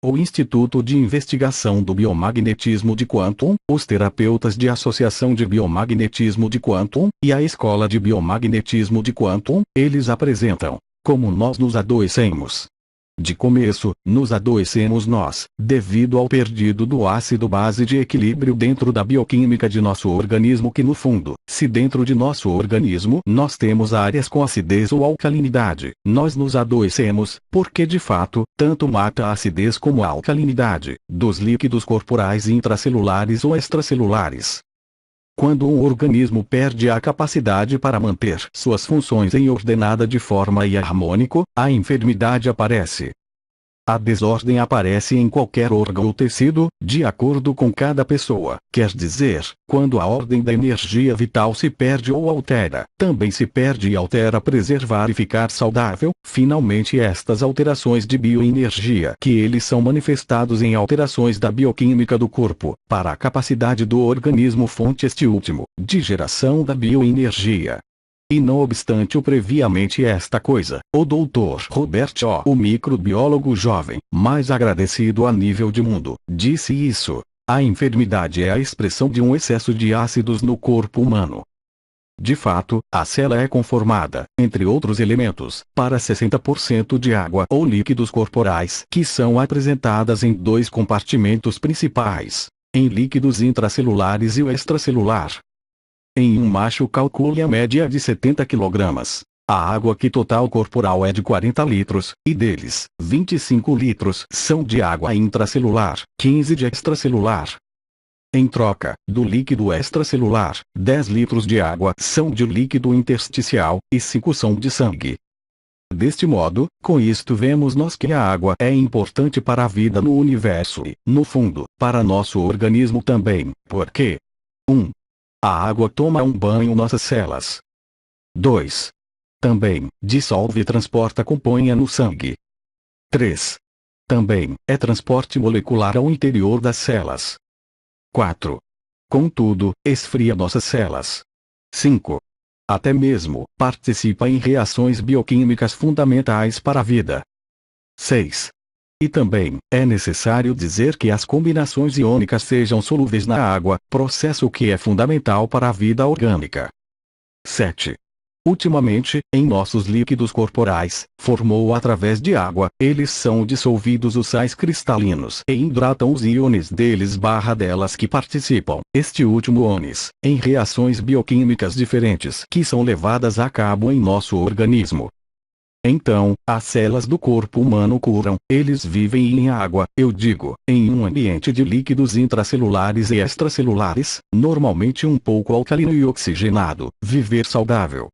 o Instituto de Investigação do Biomagnetismo de Quantum, os terapeutas de Associação de Biomagnetismo de Quantum, e a Escola de Biomagnetismo de Quantum, eles apresentam como nós nos adoecemos. De começo, nos adoecemos nós, devido ao perdido do ácido-base de equilíbrio dentro da bioquímica de nosso organismo que no fundo, se dentro de nosso organismo nós temos áreas com acidez ou alcalinidade, nós nos adoecemos, porque de fato, tanto mata a acidez como a alcalinidade, dos líquidos corporais intracelulares ou extracelulares. Quando um organismo perde a capacidade para manter suas funções em ordenada de forma e harmônico, a enfermidade aparece. A desordem aparece em qualquer órgão ou tecido, de acordo com cada pessoa, quer dizer, quando a ordem da energia vital se perde ou altera, também se perde e altera preservar e ficar saudável, finalmente estas alterações de bioenergia que eles são manifestados em alterações da bioquímica do corpo, para a capacidade do organismo fonte este último, de geração da bioenergia. E não obstante o previamente esta coisa, o Dr. Robert O., o microbiólogo jovem, mais agradecido a nível de mundo, disse isso: a enfermidade é a expressão de um excesso de ácidos no corpo humano. De fato, a célula é conformada, entre outros elementos, para 60% de água ou líquidos corporais que são apresentadas em dois compartimentos principais, em líquidos intracelulares e o extracelular. Em um macho calcule a média de 70 kg. A água que total corporal é de 40 litros, e deles, 25 litros são de água intracelular, 15 de extracelular. Em troca, do líquido extracelular, 10 litros de água são de líquido intersticial, e 5 são de sangue. Deste modo, com isto vemos nós que a água é importante para a vida no universo e, no fundo, para nosso organismo também, porque 1. A água toma um banho nossas células. 2. Também, dissolve e transporta componha no sangue. 3. Também, é transporte molecular ao interior das células. 4. Contudo, esfria nossas células. 5. Até mesmo, participa em reações bioquímicas fundamentais para a vida. 6. E também, é necessário dizer que as combinações iônicas sejam solúveis na água, processo que é fundamental para a vida orgânica. 7. Ultimamente, em nossos líquidos corporais, formou através de água, eles são dissolvidos os sais cristalinos e hidratam os íons deles/delas que participam, este último íons, em reações bioquímicas diferentes que são levadas a cabo em nosso organismo. Então, as células do corpo humano curam, eles vivem em água, eu digo, em um ambiente de líquidos intracelulares e extracelulares, normalmente um pouco alcalino e oxigenado, viver saudável.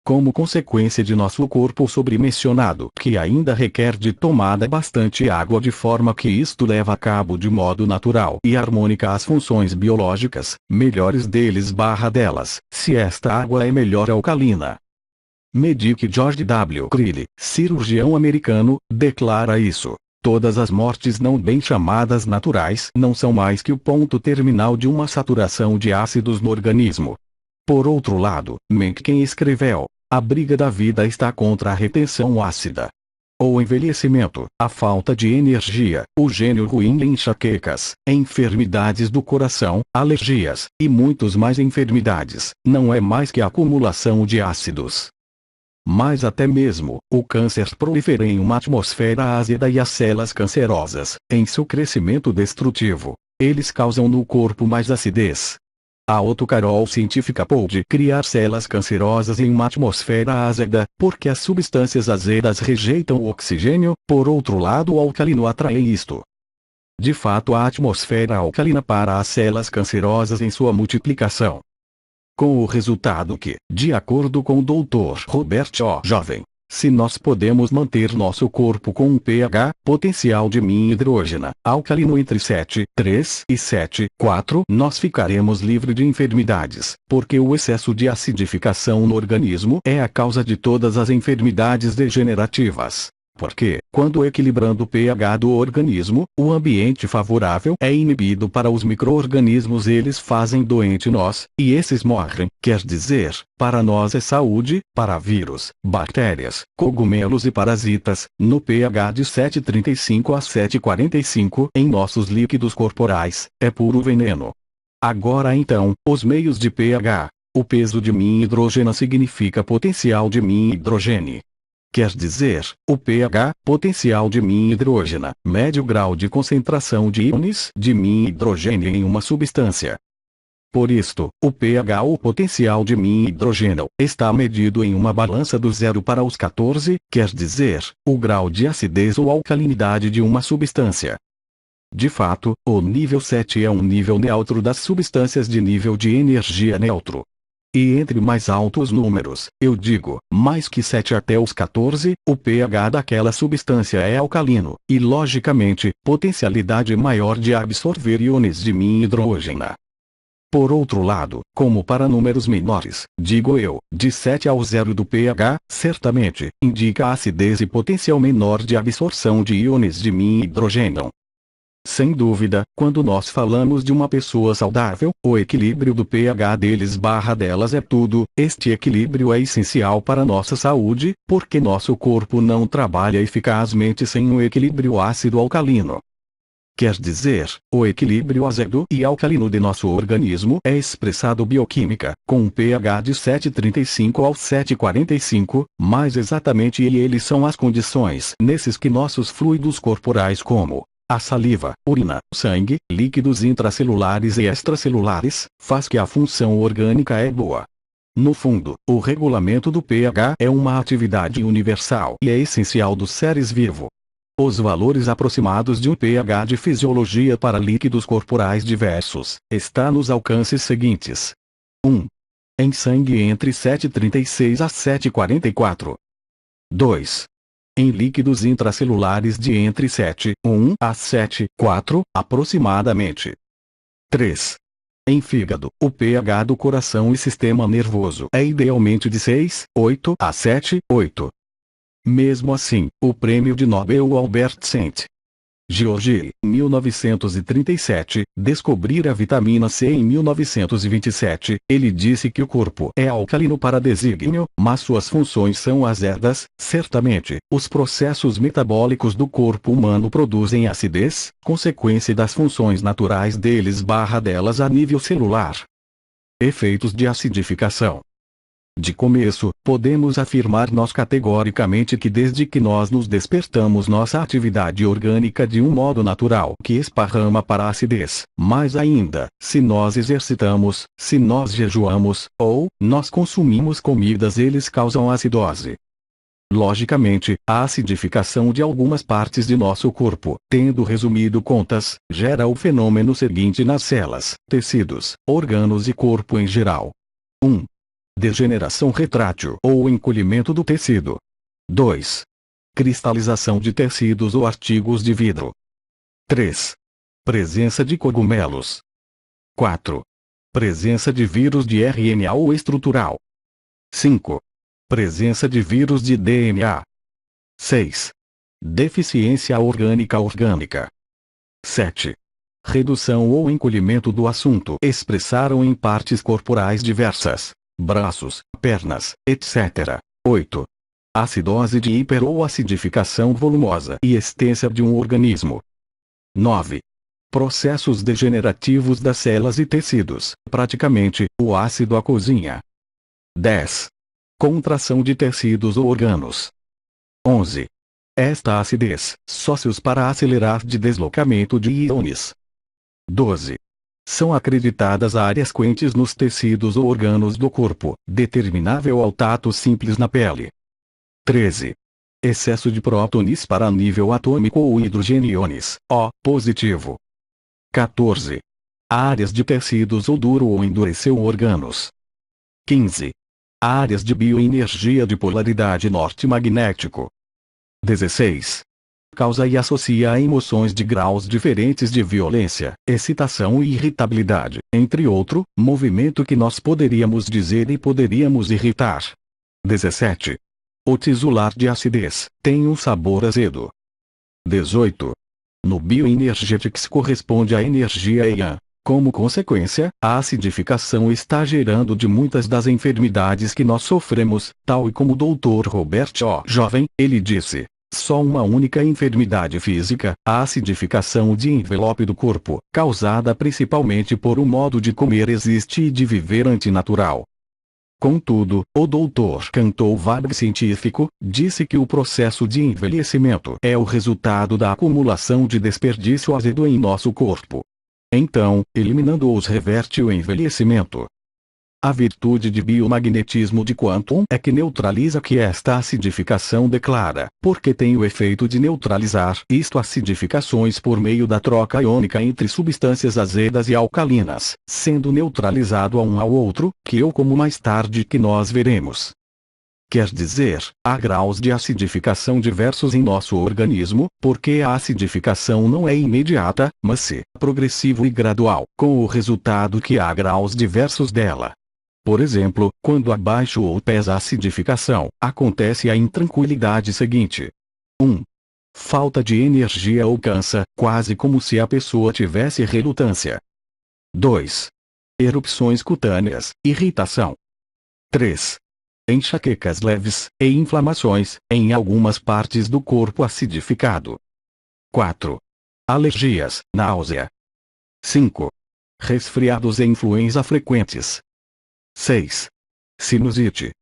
Como consequência de nosso corpo sobremencionado, que ainda requer de tomada bastante água de forma que isto leva a cabo de modo natural e harmônica as funções biológicas, melhores deles/delas, se esta água é melhor alcalina. Medic George W. Crilley, cirurgião americano, declara isso. Todas as mortes não bem chamadas naturais não são mais que o ponto terminal de uma saturação de ácidos no organismo. Por outro lado, Mencken escreveu: a briga da vida está contra a retenção ácida. O envelhecimento, a falta de energia, o gênio ruim em enxaquecas, enfermidades do coração, alergias, e muitos mais enfermidades, não é mais que a acumulação de ácidos. Mas até mesmo, o câncer prolifera em uma atmosfera ácida e as células cancerosas, em seu crescimento destrutivo, eles causam no corpo mais acidez. A autocarol científica pode criar células cancerosas em uma atmosfera ácida, porque as substâncias azedas rejeitam o oxigênio, por outro lado o alcalino atrai isto. De fato a atmosfera alcalina para as células cancerosas em sua multiplicação. Com o resultado que, de acordo com o Dr. Robert O. Jovem, se nós podemos manter nosso corpo com um pH potencial de hidrogena alcalino entre 7,3 e 7,4, nós ficaremos livres de enfermidades, porque o excesso de acidificação no organismo é a causa de todas as enfermidades degenerativas. Porque, quando equilibrando o pH do organismo, o ambiente favorável é inibido para os micro-organismos, eles fazem doente nós, e esses morrem. Quer dizer, para nós é saúde, para vírus, bactérias, cogumelos e parasitas, no pH de 7,35 a 7,45 em nossos líquidos corporais, é puro veneno. Agora então, os meios de pH. O peso de min hidrogena significa potencial de min hidrogene. Quer dizer, o pH, potencial de min hidrogena, mede o grau de concentração de íons de min hidrogênio em uma substância. Por isto, o pH ou potencial de min hidrogênio está medido em uma balança do 0 para os 14, quer dizer, o grau de acidez ou alcalinidade de uma substância. De fato, o nível 7 é um nível neutro das substâncias de nível de energia neutro. E entre mais altos números, eu digo, mais que 7 até os 14, o pH daquela substância é alcalino, e logicamente, potencialidade maior de absorver íons de min hidrogena. Por outro lado, como para números menores, digo eu, de 7 ao 0 do pH, certamente, indica acidez e potencial menor de absorção de íons de min hidrogênio. Sem dúvida, quando nós falamos de uma pessoa saudável, o equilíbrio do pH deles/delas é tudo. Este equilíbrio é essencial para nossa saúde, porque nosso corpo não trabalha eficazmente sem um equilíbrio ácido-alcalino. Quer dizer, o equilíbrio azedo e alcalino de nosso organismo é expressado bioquímica, com um pH de 7,35 ao 7,45, mais exatamente, e eles são as condições nesses que nossos fluidos corporais como a saliva, urina, sangue, líquidos intracelulares e extracelulares, faz que a função orgânica é boa. No fundo, o regulamento do pH é uma atividade universal e é essencial dos seres vivos. Os valores aproximados de um pH de fisiologia para líquidos corporais diversos está nos alcances seguintes. 1. Em sangue entre 7,36 a 7,44. 2. Em líquidos intracelulares de entre 7,1 a 7,4, aproximadamente. 3. Em fígado, o pH do coração e sistema nervoso é idealmente de 6,8 a 7,8. Mesmo assim, o prêmio de Nobel Albert St. George, 1937, descobrir a vitamina C em 1927, ele disse que o corpo é alcalino para desígnio, mas suas funções são azedas. Certamente, os processos metabólicos do corpo humano produzem acidez, consequência das funções naturais deles/delas a nível celular. Efeitos de acidificação. De começo, podemos afirmar nós categoricamente que desde que nós nos despertamos nossa atividade orgânica de um modo natural que esparrama para a acidez, mais ainda, se nós exercitamos, se nós jejuamos, ou nós consumimos comidas, eles causam acidose. Logicamente, a acidificação de algumas partes de nosso corpo, tendo resumido contas, gera o fenômeno seguinte nas células, tecidos, órgãos e corpo em geral. 1. Degeneração retrátil ou encolhimento do tecido. 2. Cristalização de tecidos ou artigos de vidro. 3. Presença de cogumelos. 4. Presença de vírus de RNA ou estrutural. 5. Presença de vírus de DNA. 6. Deficiência orgânica. 7. Redução ou encolhimento do assunto expressaram em partes corporais diversas. Braços, pernas, etc. 8. Acidose de hiper ou acidificação volumosa e extensa de um organismo. 9. Processos degenerativos das células e tecidos, praticamente, o ácido a cozinha. 10. Contração de tecidos ou órgãos. 11. Esta acidez, sócios para acelerar de deslocamento de íons. 12. São acreditadas áreas quentes nos tecidos ou órgãos do corpo, determinável ao tato simples na pele. 13. Excesso de prótons para nível atômico ou hidrogênios, O positivo. 14. Áreas de tecidos ou duro ou endureceu órgãos. 15. Áreas de bioenergia de polaridade norte magnético. 16. Causa e associa a emoções de graus diferentes de violência, excitação e irritabilidade, entre outro, movimento que nós poderíamos dizer e poderíamos irritar. 17. O tisular de acidez tem um sabor azedo. 18. No Bioenergetics corresponde à energia Yang. Como consequência, a acidificação está gerando de muitas das enfermidades que nós sofremos, tal e como o Dr. Robert O. Jovem, ele disse. Só uma única enfermidade física, a acidificação de envelope do corpo, causada principalmente por um modo de comer existe e de viver antinatural. Contudo, o Dr. Cantor Varg científico, disse que o processo de envelhecimento é o resultado da acumulação de desperdício azedo em nosso corpo. Então, eliminando-os reverte o envelhecimento. A virtude de biomagnetismo de Quantum é que neutraliza que esta acidificação declara, porque tem o efeito de neutralizar isto acidificações por meio da troca iônica entre substâncias azedas e alcalinas, sendo neutralizado a um ao outro, que eu como mais tarde que nós veremos. Quer dizer, há graus de acidificação diversos em nosso organismo, porque a acidificação não é imediata, mas sim progressivo e gradual, com o resultado que há graus diversos dela. Por exemplo, quando abaixo ou pesa a acidificação, acontece a intranquilidade seguinte. 1. Falta de energia ou cansa, quase como se a pessoa tivesse relutância. 2. Erupções cutâneas, irritação. 3. Enxaquecas leves, e inflamações, em algumas partes do corpo acidificado. 4. Alergias, náusea. 5. Resfriados e influenza frequentes. 6. Sinusite.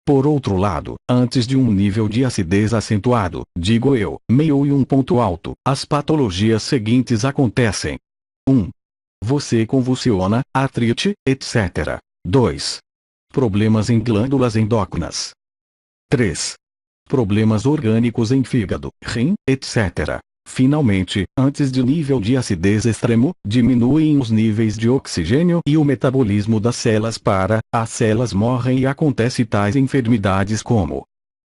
Por outro lado, antes de um nível de acidez acentuado, digo eu, meio e um ponto alto, as patologias seguintes acontecem. 1. Você convulsiona, artrite, etc. 2. Problemas em glândulas endócrinas. 3. Problemas orgânicos em fígado, rim, etc. Finalmente, antes de nível de acidez extremo, diminuem os níveis de oxigênio e o metabolismo das células as células morrem e acontece tais enfermidades como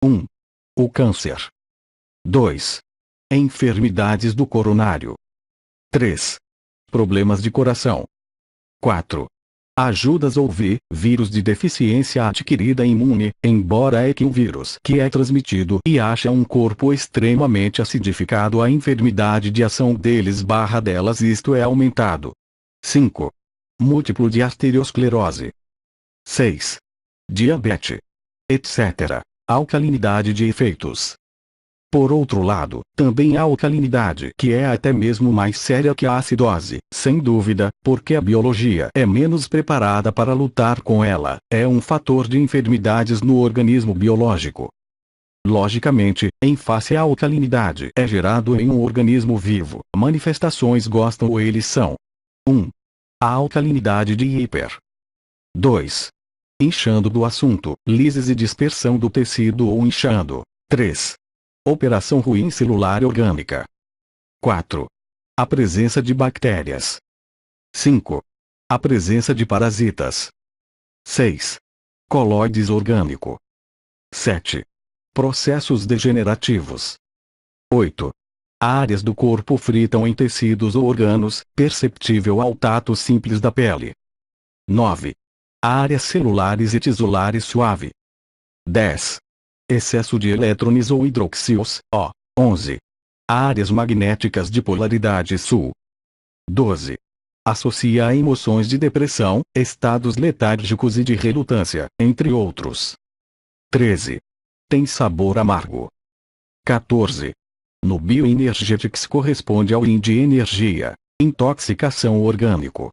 1. O câncer. 2. Enfermidades do coronário. 3. Problemas de coração. 4. Ajudas ou vírus de deficiência adquirida imune, embora é que um vírus que é transmitido e acha um corpo extremamente acidificado a enfermidade de ação delas isto é aumentado. 5. Múltiplo de arteriosclerose. 6. Diabetes. Etc. Alcalinidade de efeitos. Por outro lado, também há alcalinidade que é até mesmo mais séria que a acidose, sem dúvida, porque a biologia é menos preparada para lutar com ela, é um fator de enfermidades no organismo biológico. Logicamente, em face à alcalinidade é gerado em um organismo vivo, manifestações gostam ou eles são. 1. A alcalinidade de hiper. 2. Inchando do assunto, lises e dispersão do tecido ou inchando. 3. Operação ruim celular orgânica. 4. A presença de bactérias. 5. A presença de parasitas. 6. Colóides orgânico. 7. Processos degenerativos. 8. Áreas do corpo fritam em tecidos ou órgãos, perceptível ao tato simples da pele. 9. Áreas celulares e tisulares suave. 10. Excesso de elétrons ou hidroxílios, O. 11. Áreas magnéticas de polaridade sul. 12. Associa a emoções de depressão, estados letárgicos e de relutância, entre outros. 13. Tem sabor amargo. 14. No Bioenergetics corresponde ao Yin de energia, intoxicação orgânico.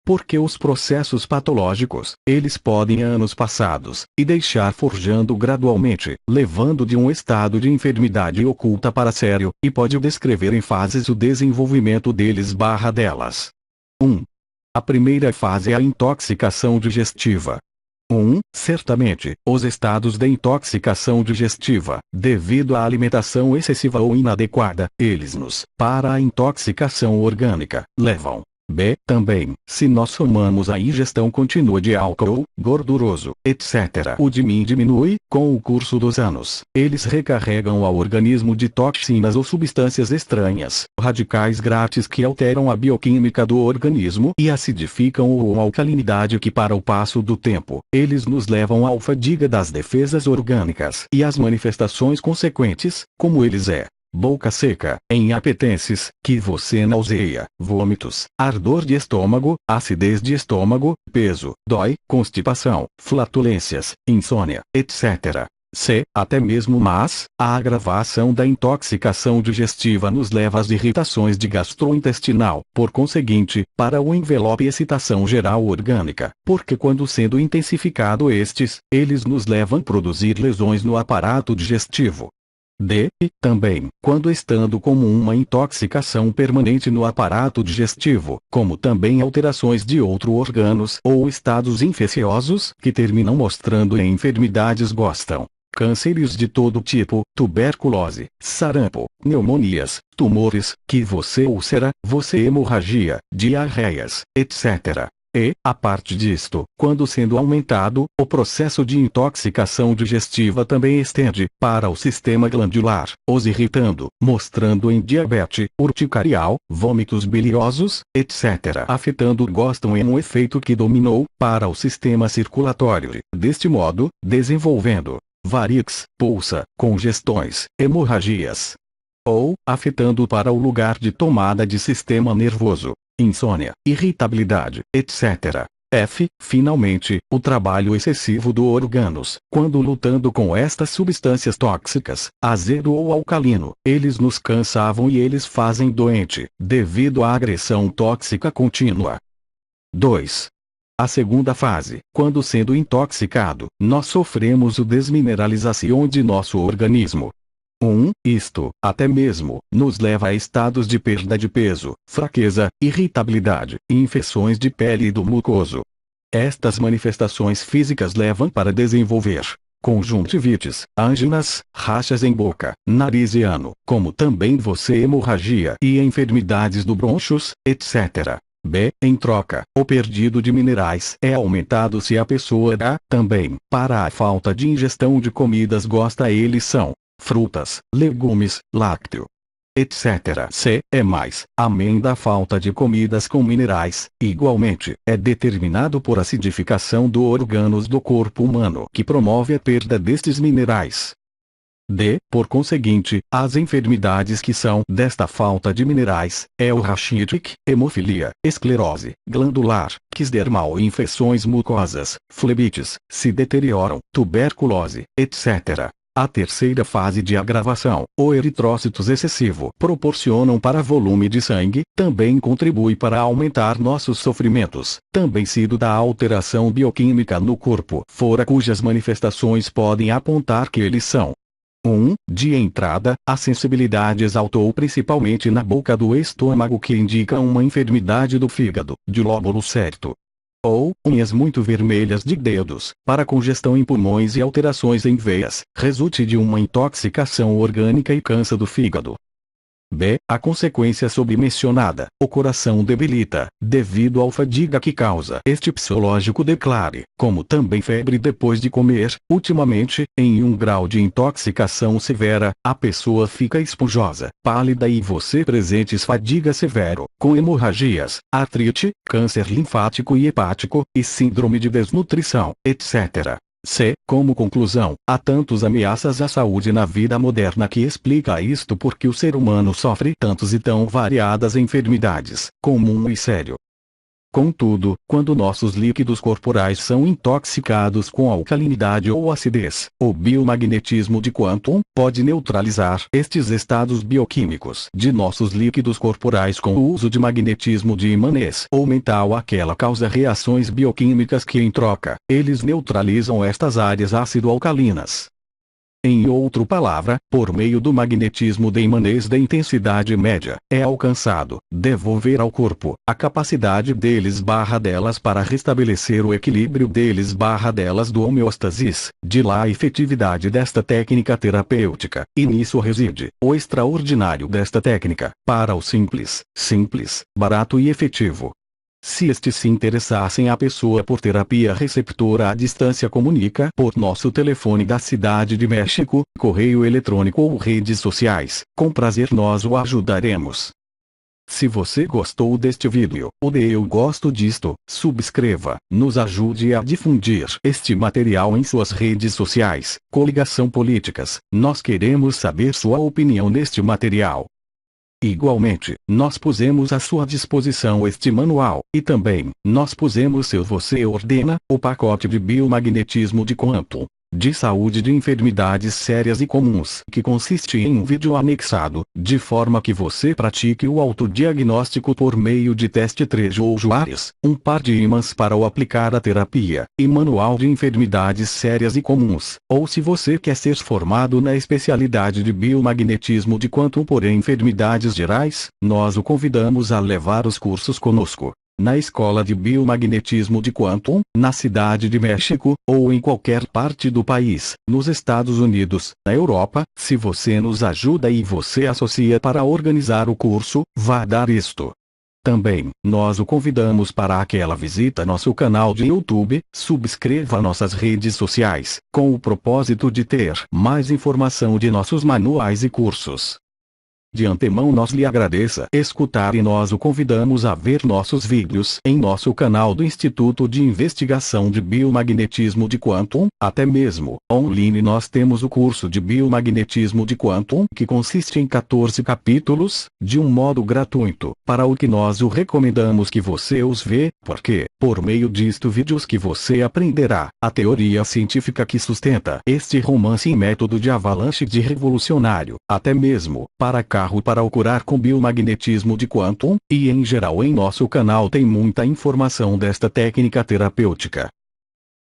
Porque os processos patológicos, eles podem anos passados, e deixar forjando gradualmente, levando de um estado de enfermidade oculta para sério, e pode descrever em fases o desenvolvimento delas. 1. A primeira fase é a intoxicação digestiva. 1. Certamente, os estados de intoxicação digestiva, devido à alimentação excessiva ou inadequada, eles para a intoxicação orgânica, levam. B. Também, se nós somamos a ingestão contínua de álcool, gorduroso, etc., o DIMIN diminui, com o curso dos anos. Eles recarregam ao organismo de toxinas ou substâncias estranhas, radicais grátis que alteram a bioquímica do organismo e acidificam ou alcalinidade que para o passo do tempo, eles nos levam à fadiga das defesas orgânicas e às manifestações consequentes, como eles boca seca, inapetências, que você nauseia, vômitos, ardor de estômago, acidez de estômago, peso, dói, constipação, flatulências, insônia, etc. C. Até mesmo mas, a agravação da intoxicação digestiva nos leva às irritações de gastrointestinal, por conseguinte, para o envelope e excitação geral orgânica, porque quando sendo intensificado eles nos levam a produzir lesões no aparato digestivo. D. Também, quando estando como uma intoxicação permanente no aparato digestivo, como também alterações de outros órgãos ou estados infecciosos que terminam mostrando em enfermidades cânceres de todo tipo, tuberculose, sarampo, pneumonias, tumores, que você úlcera, você hemorragia, diarreias, etc. E, a parte disto, quando sendo aumentado, o processo de intoxicação digestiva também estende para o sistema glandular, os irritando, mostrando em diabetes, urticarial, vômitos biliosos, etc. Afetando gostam em um efeito que dominou para o sistema circulatório, deste modo, desenvolvendo varix, pulsa, congestões, hemorragias. Ou, afetando para o lugar de tomada de sistema nervoso, insônia, irritabilidade, etc. F. Finalmente, o trabalho excessivo do órgãos, quando lutando com estas substâncias tóxicas, azedo ou alcalino, eles nos cansavam e eles fazem doente, devido à agressão tóxica contínua. 2. A segunda fase, quando sendo intoxicado, nós sofremos a desmineralização de nosso organismo. Isto, até mesmo, nos leva a estados de perda de peso, fraqueza, irritabilidade, e infecções de pele e do mucoso. Estas manifestações físicas levam para desenvolver conjuntivites, ânginas, rachas em boca, nariz e ano, como também hemorragia e enfermidades do bronchos, etc. B. Em troca, o perdido de minerais é aumentado se a pessoa também, para a falta de ingestão de comidas eles são frutas, legumes, lácteo, etc. C. É mais, além da falta de comidas com minerais, igualmente, é determinado por acidificação dos órgãos do corpo humano que promove a perda destes minerais. D. Por conseguinte, as enfermidades que são desta falta de minerais, o rachite, hemofilia, esclerose glandular, quisdermal e infecções mucosas, flebites, se deterioram, tuberculose, etc. A terceira fase de agravação, o eritrócitos excessivo, proporcionam para volume de sangue, também contribui para aumentar nossos sofrimentos, também sido da alteração bioquímica no corpo, fora cujas manifestações podem apontar que eles são de entrada, a sensibilidade exaltou principalmente na boca do estômago que indica uma enfermidade do fígado, de lóbulo certo. Ou, unhas muito vermelhas de dedos, para congestão em pulmões e alterações em veias, resulte de uma intoxicação orgânica e câncer do fígado. B. A consequência submencionada, o coração debilita, devido à fadiga que causa este psicológico declare, como também febre depois de comer, ultimamente, em um grau de intoxicação severa, a pessoa fica esponjosa, pálida e você presentes fadiga severo, com hemorragias, artrite, câncer linfático e hepático, e síndrome de desnutrição, etc. C. Como conclusão, há tantos ameaças à saúde na vida moderna que explica isto porque o ser humano sofre tantos e tão variadas enfermidades, comum e sério. Contudo, quando nossos líquidos corporais são intoxicados com alcalinidade ou acidez, o biomagnetismo de quantum pode neutralizar estes estados bioquímicos de nossos líquidos corporais com o uso de magnetismo de imanês ou mental. Aquela causa reações bioquímicas que em troca, eles neutralizam estas áreas ácido-alcalinas. Em outra palavra, por meio do magnetismo de imanês da intensidade média, é alcançado devolver ao corpo a capacidade delas para restabelecer o equilíbrio delas do homeostasis, de lá a efetividade desta técnica terapêutica, e nisso reside o extraordinário desta técnica, para o simples, barato e efetivo. Se estes se interessassem, a pessoa por terapia receptora à distância comunica por nosso telefone da Cidade de México, correio eletrônico ou redes sociais. Com prazer nós o ajudaremos. Se você gostou deste vídeo, ou de eu gosto disto, subscreva, nos ajude a difundir este material em suas redes sociais. Coligação Políticas, nós queremos saber sua opinião neste material. Igualmente, nós pusemos à sua disposição este manual, e também, nós pusemos seu Você Ordena, o pacote de biomagnetismo de Quantum, de saúde de enfermidades sérias e comuns, que consiste em um vídeo anexado, de forma que você pratique o autodiagnóstico por meio de teste 3 ou usuários, um par de ímãs para o aplicar a terapia, e manual de enfermidades sérias e comuns, ou se você quer ser formado na especialidade de biomagnetismo de Quantum por enfermidades gerais, nós o convidamos a levar os cursos conosco. Na Escola de Biomagnetismo de Quantum, na Cidade de México, ou em qualquer parte do país, nos Estados Unidos, na Europa. Se você nos ajuda e você associa para organizar o curso, vá dar isto. Também, nós o convidamos para aquela visita nosso canal de YouTube, subscreva nossas redes sociais, com o propósito de ter mais informação de nossos manuais e cursos. De antemão nós lhe agradeça escutar e nós o convidamos a ver nossos vídeos em nosso canal do Instituto de Investigação de Biomagnetismo de Quantum. Até mesmo, online nós temos o curso de Biomagnetismo de Quantum, que consiste em 14 capítulos, de um modo gratuito, para o que nós o recomendamos que você os vê, porque, por meio disto vídeos que você aprenderá, a teoria científica que sustenta este romance em método de avalanche de revolucionário, até mesmo, para carro para o curar com biomagnetismo de Quantum, e em geral em nosso canal tem muita informação desta técnica terapêutica.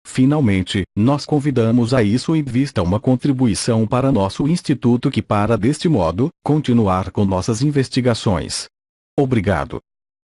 Finalmente, nós convidamos a isso em vista uma contribuição para nosso instituto que para deste modo, continuar com nossas investigações. Obrigado.